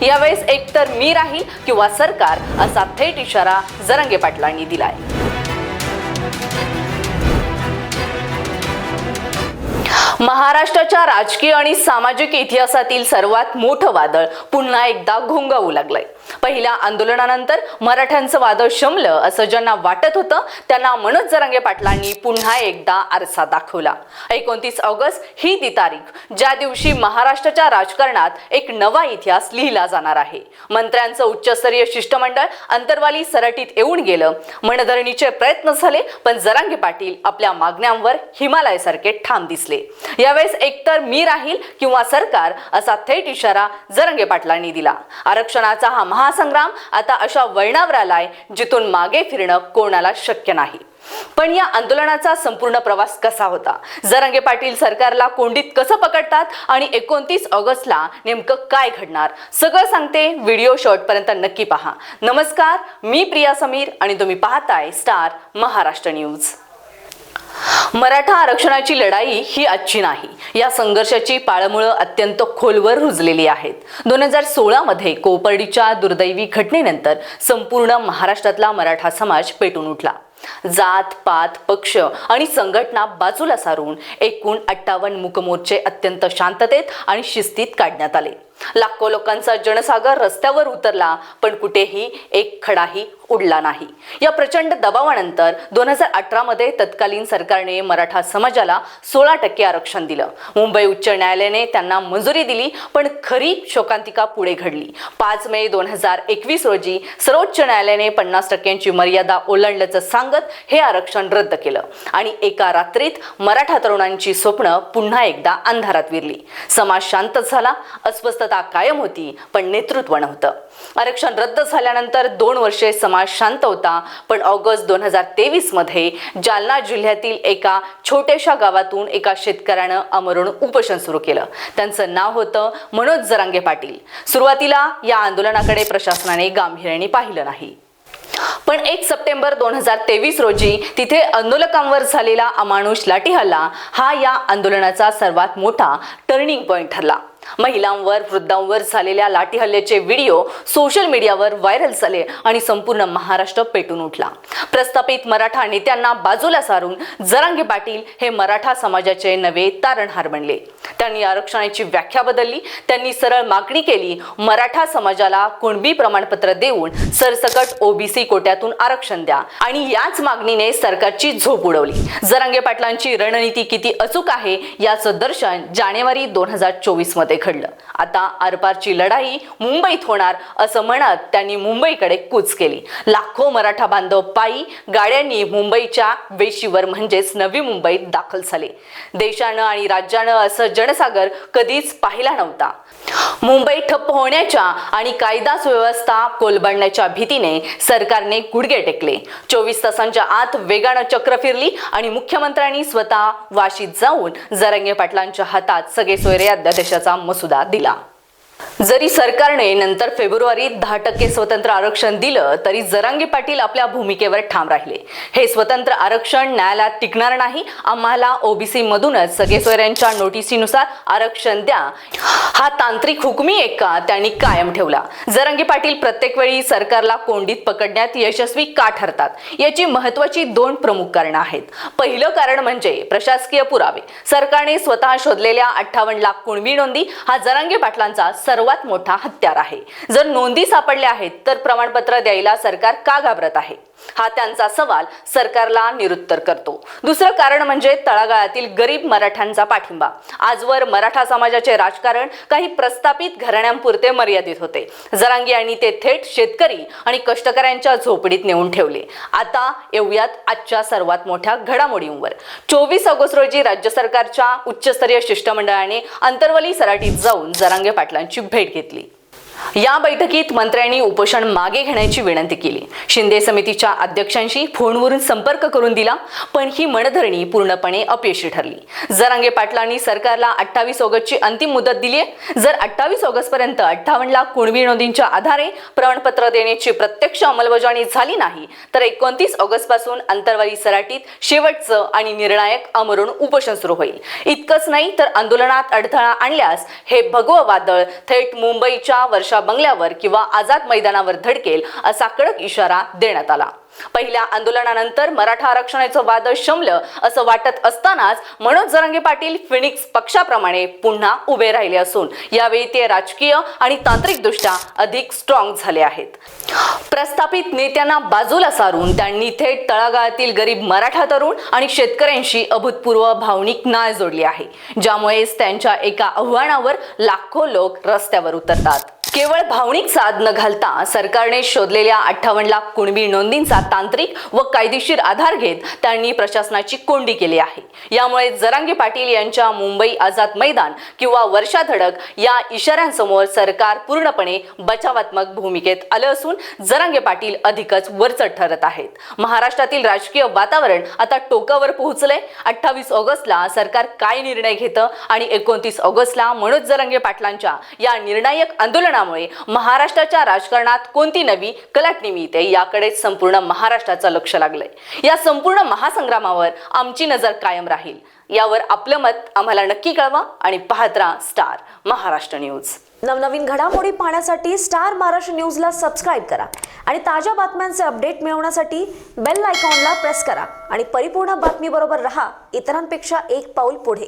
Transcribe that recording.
यावेळेस एकतर मी राहील किंवा सरकार असा थेट इशारा जरांगे पाटलांनी दिलाय। महाराष्ट्राच्या राजकीय आणि सामाजिक इतिहासातील सर्वात मोठं वादळ पुन्हा एकदा घोंगावू लागलंय। पहिल्या आंदोलनानंतर मराठ्यांचं वादळ शमलं असं ज्यांना वाटत होतं त्यांना मनोज जरांगे पाटलांनी पुन्हा एकदा आरसा दाखवला। 29 ऑगस्ट ही ती तारीख ज्या दिवशी महाराष्ट्राच्या राजकारणात एक नवा इतिहास लिहिला जाणार आहे। मंत्र्यांचं उच्चस्तरीय शिष्टमंडळ अंतरवाली सराटीत येऊन गेलं। मनधरणीचे प्रयत्न झाले पण जरांगे पाटील आपल्या मागण्यांवर हिमालयासारखे ठाम दिसले। यावेळेस एकतर मी राहील किंवा सरकार असा थेट इशारा जरांगे पाटलांनी दिला। आरक्षणाचा हा महासंग्राम आता अशा वळणावर आलाय जिथून मागे फिरणं कोणाला शक्य नाही। पण या आंदोलनाचा संपूर्ण प्रवास कसा होता, जरांगे पाटील सरकारला कोंडीत कसं पकडतात आणि 29 ऑगस्टला नेमकं काय घडणार, सगळं सांगते। व्हिडिओ शेवटपर्यंत नक्की पहा। नमस्कार, मी प्रिया समीर आणि तुम्ही पाहताय स्टार महाराष्ट्र न्यूज। मराठा आरक्षणाची लढाई ही आजची नाही। या संघर्षाची पाळमुळं अत्यंत खोलवर रुजलेली आहेत। 2016 मध्ये कोपर्डीच्या दुर्दैवी घटनेनंतर संपूर्ण महाराष्ट्रातला मराठा समाज पेटून उठला। जात पात पक्ष आणि संघटना बाजूला सारून एकूण 58 मूकमोर्चे अत्यंत शांततेत आणि शिस्तीत काढण्यात आले। लाखो लोकांचा जनसागर रस्त्यावर उतरला पण कुठेही एक खडाही उडला नाही। या प्रचंड दबावानंतर 2018 मध्ये तत्कालीन सरकारने मराठा समाजाला 16% आरक्षण दिलं। मुंबई उच्च न्यायालयाने त्यांना मंजुरी दिली पण खरी शोकांतिका पुढे घडली। 5 मे 2021 रोजी सर्वोच्च न्यायालयाने 50% मर्यादा ओलांडल्याचं सांगत हे आरक्षण रद्द केलं आणि एका रात्रीत मराठा तरुणांची स्वप्न पुन्हा एकदा अंधारात विरली। समाज शांत झाला, अस्वस्थता कायम होती पण नेतृत्व नव्हतं। आरक्षण रद्द झाल्यानंतर 2 वर्षे समाज शांत होता पण ऑगस्ट 2023 मध्ये जालना जिल्ह्यातील एका छोट्याशा गावातून एका शेतकऱ्यानं आमरण उपोषण सुरू केलं। त्यांचं नाव होतं मनोज जरांगे पाटील। सुरुवातीला या आंदोलनाकडे प्रशासनाने गांभीर्याने पाहिलं नाही पण 1 सप्टेंबर 2023 रोजी तिथे आंदोलकांवर झालेला अमानुष लाठी हल्ला हा या आंदोलनाचा सर्वात मोठा टर्निंग पॉइंट ठरला। महिलांवर वृद्धांवर झालेल्या लाठी हल्ल्याचे व्हिडिओ सोशल मीडियावर व्हायरल झाले आणि संपूर्ण महाराष्ट्र पेटून उठला। प्रस्थापित मराठा नेत्यांना बाजूला सारून जरांगे पाटील हे मराठा समाजाचे नवे तारणहार बनले। त्यांनी आरक्षणाची व्याख्या बदलली। त्यांनी सरळ मागणी केली, मराठा समाजाला कुणबी प्रमाणपत्र देऊन सरसकट ओबीसी कोट्यातून आरक्षण द्या आणि याच मागणीने सरकारची झोप उडवली। जरांगे पाटलांची रणनीती किती अचूक आहे याचं दर्शन जानेवारी 2024 मध्ये घडलं। आता आरपारची लढाई मुंबईत होणार असं म्हणत त्यांनी मुंबईकडे कूच केली। लाखो मराठा बांधव पायी गाड्यांनी मुंबईच्या वेशीवर म्हणजेच नवी मुंबईत दाखल झाले। देशानं आणि राज्यानं असं जनसागर कधीच पाहिला नव्हता। मुंबई ठप्प होण्याच्या आणि कायदा सुव्यवस्था कोलमडण्याच्या भीतीने सरकारने गुडघे टेकले। 24 तासांच्या आत वेगानं चक्र फिरली आणि मुख्यमंत्र्यांनी स्वतः वाशीत जाऊन जरांगे पाटलांच्या हातात सगळे सोयरे अध्यादेशाचा मसुदा दिला। जरी सरकारने नंतर फेब्रुवारीत 10% स्वतंत्र आरक्षण दिलं तरी जरांगे पाटील आपल्या भूमिकेवर ठाम राहिले। हे स्वतंत्र आरक्षण न्यायालयात टिकणार नाही, आम्हाला ओबीसी मधूनच सगळे सोयऱ्यांच्या नोटिसीनुसार आरक्षण द्या हा तांत्रिक हुकमी एका त्यांनी कायम ठेवला। जरांगे पाटील प्रत्येक वेळी सरकारला कोंडीत पकडण्यात यशस्वी का ठरतात याची महत्त्वाची 2 प्रमुख कारणं आहेत। पहिलं कारण म्हणजे प्रशासकीय पुरावे। सरकारने स्वतः शोधलेल्या 58 लाख कुणबी नोंदी हा जरांगे पाटलांचा सर्वात मोठा हत्यार आहे। जर नोंदी सापडल्या आहेत तर प्रमाणपत्र द्यायला सरकार का घाबरत आहे हा त्यांचा सवाल सरकारला निरुत्तर करतो। दुसरं कारण म्हणजे तळागाळातील गरीब मराठ्यांचा पाठिंबा। आजवर मराठा समाजाचे राजकारण काही प्रस्थापित घराण्यांपुरते मर्यादित होते। जरांगे यांनी ते थेट शेतकरी आणि कष्टकऱ्यांच्या झोपडीत नेऊन ठेवले। आता येऊयात आजच्या सर्वात मोठ्या घडामोडींवर। 24 ऑगस्ट रोजी राज्य सरकारच्या उच्चस्तरीय शिष्टमंडळाने अंतरवली सराटीत जाऊन जरांगे पाटलांची भेट घेतली। या बैठकीत मंत्र्यांनी उपोषण मागे घेण्याची विनंती केली। शिंदे समितीच्या अध्यक्षांशी फोनवरून संपर्क करून दिला पण ही मनधरणी पूर्णपणे अपयशी ठरली। जरांगे पाटलांनी सरकारला 28 ऑगस्टची अंतिम मुदत दिली आहे। जर 28 ऑगस्ट पर्यंत 58 लाख कुणबी नोंदींच्या आधारे प्रमाणपत्र देण्याची प्रत्यक्ष अंमलबजावणी झाली नाही तर 29 ऑगस्ट पासून अंतरवाली सराटीत शेवटचं आणि निर्णायक आमरण उपोषण सुरू होईल। इतकंच नाही तर आंदोलनात अडथळा आणल्यास हे भगवं वादळ थेट मुंबईच्या वर्ष वर्षा बंगल्यावर किंवा आझाद मैदानावर धडकेल असा कडक इशारा देण्यात आला. पहिल्या आंदोलनानंतर मराठा आरक्षणाचं वादळ शमलं असं वाटत असतानाच मनोज जरांगे पाटील फिनिक्स पक्षाप्रमाणे पुन्हा उभे राहिले असून यावेळी ते राजकीय आणि तांत्रिकदृष्ट्या अधिक स्ट्रॉंग झाले आहेत. प्रस्थापित नेत्यांना बाजूला सारून त्यांनी थेट तळागाळातील गरीब मराठा तरुण आणि शेतकऱ्यांशी अभूतपूर्व भावनिक नाळ जोडली आहे, ज्यामुळेच त्यांच्या एका आव्हानावर लाखो लोक रस्त्यावर उतरतात. केवळ भावनिक साध न घालता सरकारने शोधलेल्या 58 लाख कुणबी नोंदींचा तांत्रिक व कायदेशीर आधार घेत त्यांनी प्रशासनाची कोंडी केली आहे. यामुळे जरांगे पाटील यांच्या मुंबई आझाद मैदान किंवा वर्षा धडक या इशाऱ्यांसमोर सरकार पूर्णपणे बचावात्मक भूमिकेत आलं असून जरांगे पाटील अधिकच वरचढ ठरत आहेत. महाराष्ट्रातील राजकीय वातावरण आता टोकावर पोहोचले. 28 ऑगस्टला सरकार काय निर्णय घेतं आणि 29 ऑगस्टला मनोज जरांगे पाटलांच्या या निर्णायक आंदोलनामुळे महाराष्ट्राच्या राजकारणात कोणती नवी कलाटणी मिळते याकडे संपूर्ण महाराष्ट्राचं लक्ष लागलंय. या संपूर्ण महासंग्रामावर आमची नजर कायम राहील. यावर आपलं मत आम्हाला नक्की कळवा आणि पाहत राहा स्टार महाराष्ट्र न्यूज. नवनवीन घडामोडी पाहण्यासाठी स्टार महाराष्ट्र न्यूजला सबस्क्राईब करा आणि ताज्या बातम्यांचे अपडेट मिळवण्यासाठी बेल आयकॉनला प्रेस करा आणि परिपूर्ण बातमीबरोबर रहा, इतरांपेक्षा एक पाऊल पुढे.